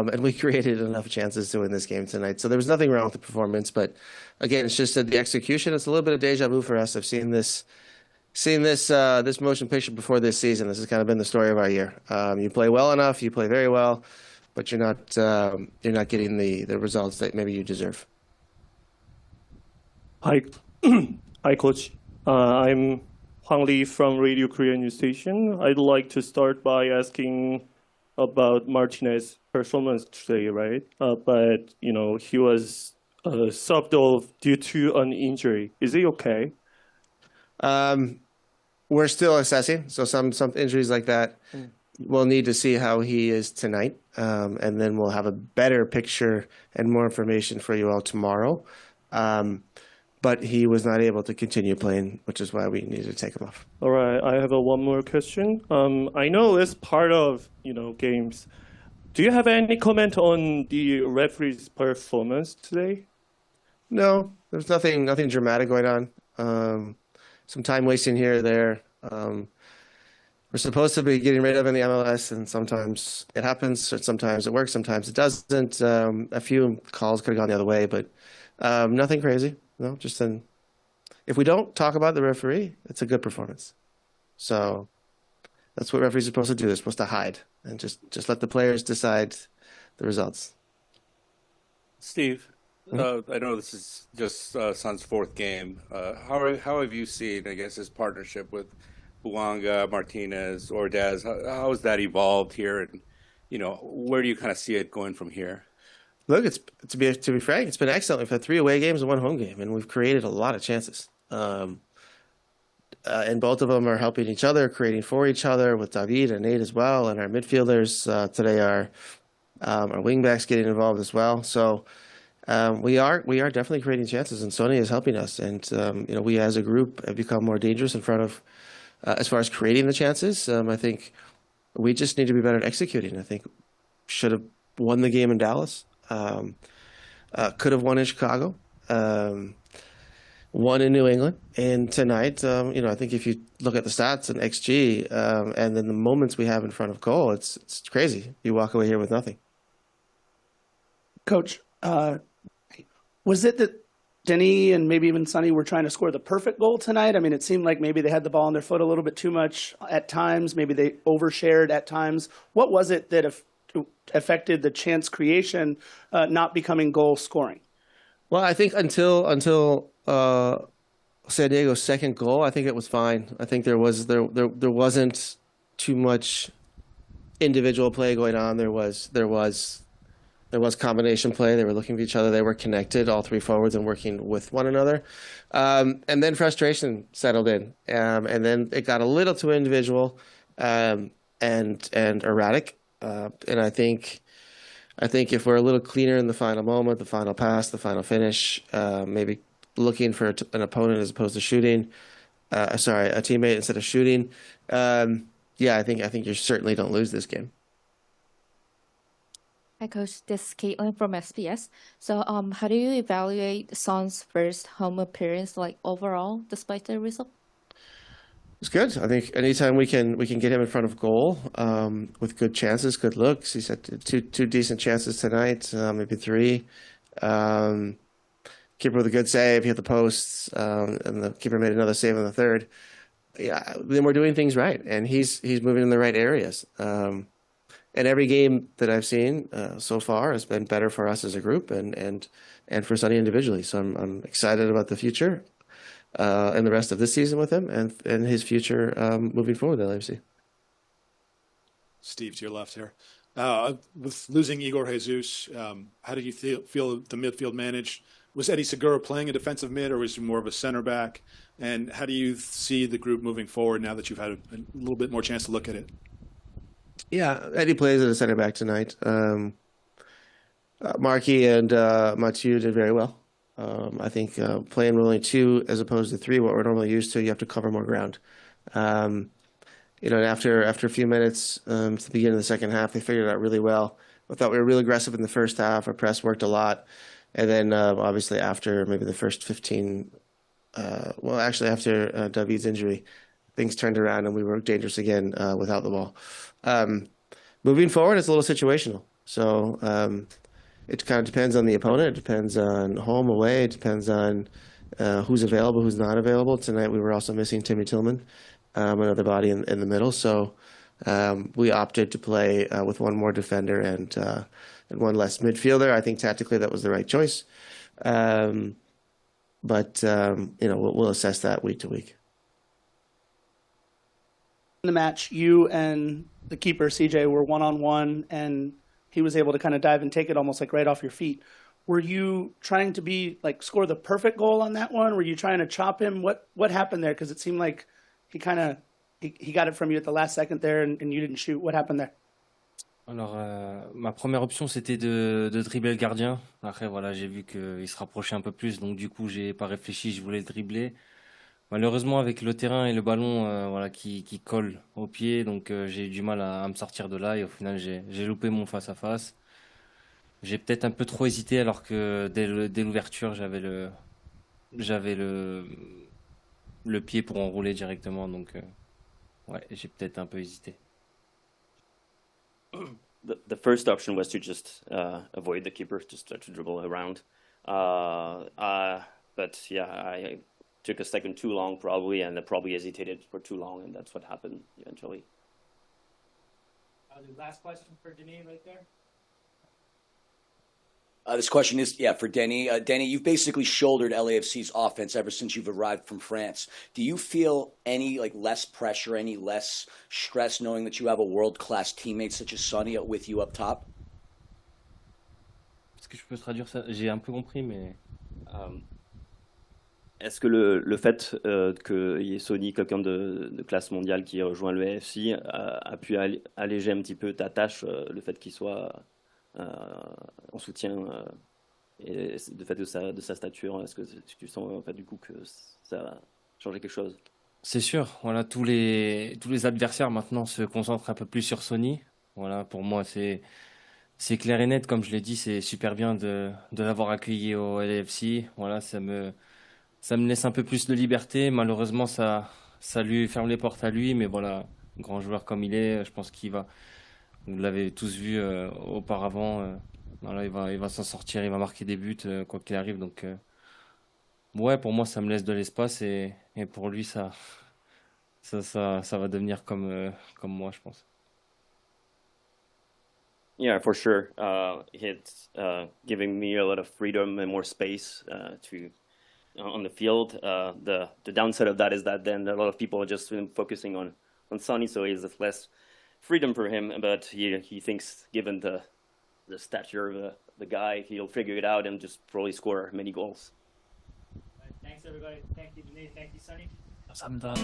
and we created enough chances to win this game tonight. So there was nothing wrong with the performance, but again, it's just that the execution. It's a little bit of deja vu for us. I've seen this motion picture before this season. This has kind of been the story of our year. You play well enough, you play very well, but you're not getting the results that maybe you deserve. Hi, hi, Coach. I'm Hwang Lee from Radio Korea News Station. I'd like to start by asking about Martinez's performance today, right? But he was subbed off due to an injury. Is he okay? We're still assessing. So some injuries like that, we'll need to see how he is tonight, and then we'll have a better picture and more information for you all tomorrow. But he was not able to continue playing, which is why we needed to take him off. All right, I have one more question. I know it's part of games. Do you have any comment on the referee's performance today? No, there's nothing dramatic going on. Some time wasting here or there. We're supposed to be getting rid of in the MLS, and sometimes it happens, or sometimes it works, sometimes it doesn't. A few calls could have gone the other way, but nothing crazy. No, just if we don't talk about the referee, it's a good performance. So that's what referees are supposed to do. They're supposed to hide and just let the players decide the results. Steve, I know this is just Sun's fourth game. How have you seen, I guess, his partnership with Buanga, Martinez, Ordaz? How has that evolved here, and where do you kind of see it going from here? Look, to be frank, it's been excellent. We've had 3 away games and 1 home game, and we've created a lot of chances. And both of them are helping each other, creating for each other, with David and Nate as well. And our midfielders today our wingbacks getting involved as well. So we are definitely creating chances, and Sony is helping us. And we as a group have become more dangerous in front of, as far as creating the chances. I think we just need to be better at executing. I think should have won the game in Dallas. Could have won in Chicago, won in New England, and tonight, I think if you look at the stats and XG, and then the moments we have in front of goal, it's crazy. You walk away here with nothing. Coach, was it that Denny and maybe even Sonny were trying to score the perfect goal tonight? I mean, it seemed like maybe they had the ball on their foot a little bit too much at times. Maybe they overshared at times. What was it that affected the chance creation not becoming goal scoring? Well, I think until San Diego's second goal, I think it was fine. I think there wasn't too much individual play going on. There was combination play. They were looking for each other. They were connected, all 3 forwards, and working with one another. And then frustration settled in, and then it got a little too individual and erratic. And I think if we're a little cleaner in the final moment, the final pass, the final finish, maybe looking for an opponent as opposed to shooting, a teammate instead of shooting, I think you certainly don't lose this game. Hi, Coach. This is Caitlin from SBS. So, how do you evaluate Son's first home appearance, overall, despite the result? It's good. I think anytime we can get him in front of goal with good chances, good looks. He's had two decent chances tonight, maybe 3. Keeper with a good save, hit the posts, and the keeper made another save in the third. Yeah, then we're doing things right, and he's moving in the right areas. And every game that I've seen so far has been better for us as a group and for Sonny individually. So I'm excited about the future. And the rest of this season with him and his future moving forward with LAFC. Steve, to your left here. With losing Igor Jesus, how did you feel the midfield managed? Was Eddie Segura playing a defensive mid, or was he more of a center back? And how do you see the group moving forward now that you've had a little bit more chance to look at it? Yeah, Eddie plays as a center back tonight. Marky and Mathieu did very well. I think playing with only 2 as opposed to 3, what we're normally used to, you have to cover more ground. And after a few minutes to the beginning of the second half, they figured it out really well. I thought we were really aggressive in the first half. Our press worked a lot. And then obviously after maybe the first 15, after David's injury, things turned around and we were dangerous again without the ball. Moving forward, it's a little situational. So it kind of depends on the opponent. It depends on home, away. It depends on who's available, who's not available. Tonight we were also missing Timmy Tillman, another body in the middle. So we opted to play with one more defender and one less midfielder. I think tactically that was the right choice. But we'll assess that week to week. In the match, you and the keeper, CJ, were one-on-one, and he was able to kind of dive and take it almost like right off your feet. Were you trying to score the perfect goal on that one? Were you trying to chop him? What happened there? Because it seemed like he got it from you at the last second there, and you didn't shoot. What happened there? Alors, ma première option, c'était de dribbler le gardien. Après, voilà, j'ai vu qu'il se rapprochait un peu plus, donc du coup, j'ai pas réfléchi, je voulais le dribbler. Malheureusement, avec le terrain et le ballon qui colle au pied, donc j'ai eu du mal à me sortir de là, et au final, j'ai loupé mon face-à-face. J'ai peut-être un peu trop hésité, alors que dès l'ouverture, j'avais le pied pour enrouler directement, donc ouais, j'ai peut-être un peu hésité. The first option was to just avoid the keeper, just to dribble around. But yeah, I took a second too long probably, and I probably hesitated for too long, and that's what happened eventually. The last question for Denis right there. This question is, for Denny. Denny, you've basically shouldered LAFC's offense ever since you've arrived from France. Do you feel any less pressure, any less stress knowing that you have a world-class teammate such as Sonny with you up top? Est-ce que je peux traduire ça? J'ai un peu compris, mais... Est-ce que le fait qu'il y ait Sonny, quelqu'un de classe mondiale qui rejoint le LAFC, a pu alléger un petit peu ta tâche, le fait qu'il soit en soutien et le fait de sa stature? Est-ce que tu sens en fait, du coup que ça a changé quelque chose? C'est sûr, voilà, tous les adversaires maintenant se concentrent un peu plus sur Sonny. Voilà, pour moi, c'est clair et net, comme je l'ai dit, c'est super bien de l'avoir accueilli au LAFC. Voilà, ça me laisse un peu plus de liberté. Malheureusement, ça lui ferme les portes à lui, mais voilà, grand joueur comme il est, je pense qu'il va. Vous l'avez tous vu auparavant. Voilà, il va s'en sortir, il va marquer des buts quoi qu'il arrive. Donc, ouais, pour moi, ça me laisse de l'espace et pour lui, ça va devenir comme moi, je pense. Yeah, for sure. It's giving me a lot of freedom and more space on the field. The downside of that is that then a lot of people are just focusing on Sonny, so he's less freedom for him. But he thinks, given the stature of the guy, he'll figure it out and just probably score many goals. Thanks everybody. Thank you, Denis. Thank you, Sonny. 감사합니다.